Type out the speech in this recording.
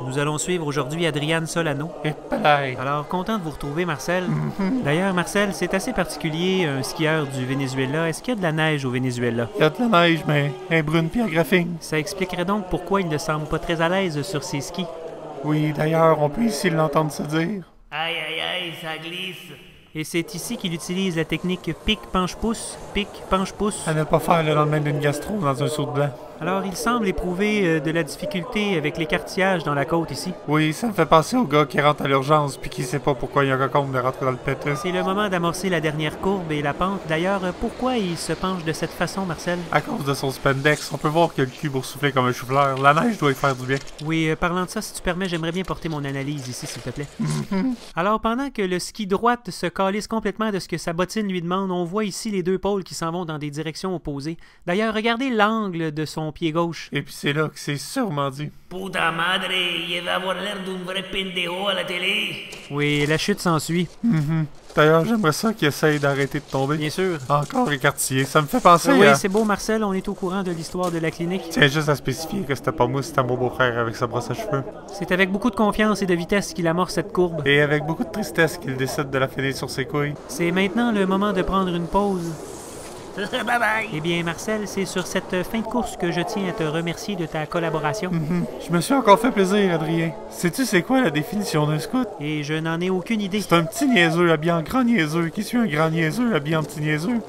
Nous allons suivre aujourd'hui Adriane Solano. Et pareil. Alors, content de vous retrouver, Marcel. D'ailleurs, Marcel, c'est assez particulier, un skieur du Venezuela. Est-ce qu'il y a de la neige au Venezuela? Il y a de la neige, mais elle est brune puis agrafine. Ça expliquerait donc pourquoi il ne semble pas très à l'aise sur ses skis. Oui, d'ailleurs, on peut ici l'entendre se dire. Aïe, aïe, aïe, ça glisse. Et c'est ici qu'il utilise la technique pique-penche-pouce, pique-penche-pouce. À ne pas faire le lendemain d'une gastro dans un seau de blanc. Alors, il semble éprouver de la difficulté avec l'écartillage dans la côte ici. Oui, ça me fait penser au gars qui rentre à l'urgence puis qui sait pas pourquoi il raconte de rentrer dans le péteux. C'est le moment d'amorcer la dernière courbe et la pente. D'ailleurs, pourquoi il se penche de cette façon, Marcel? À cause de son spandex, on peut voir qu'il a le cul boursouflé comme un chou-fleur. La neige doit y faire du bien. Oui, parlant de ça, si tu permets, j'aimerais bien porter mon analyse ici, s'il te plaît. Alors, pendant que le ski droite se calisse complètement de ce que sa bottine lui demande, on voit ici les deux pôles qui s'en vont dans des directions opposées. D'ailleurs, regardez l'angle de son pied gauche. Et puis c'est là que c'est sûrement dû. Puta madre, il va avoir l'air d'un vrai pendejo à la télé. Oui, la chute s'ensuit, D'ailleurs, j'aimerais ça qu'il essaye d'arrêter de tomber. bien sûr. Encore écartillé. Ça me fait penser Oui, à... c'est beau, Marcel, on est au courant de l'histoire de la clinique. Tiens juste à spécifier que c'était pas moi, c'était mon beau-frère avec sa brosse à cheveux. C'est avec beaucoup de confiance et de vitesse qu'il amorce cette courbe. Et avec beaucoup de tristesse qu'il décide de la finir sur ses couilles. C'est maintenant le moment de prendre une pause. Bye bye. Eh bien, Marcel, c'est sur cette fin de course que je tiens à te remercier de ta collaboration. Je me suis encore fait plaisir, Adrien. Sais-tu c'est quoi la définition d'un scout? Et je n'en ai aucune idée. C'est un petit niaiseux habillé en grand niaiseux qui suit un grand niaiseux habillé en petit niaiseux.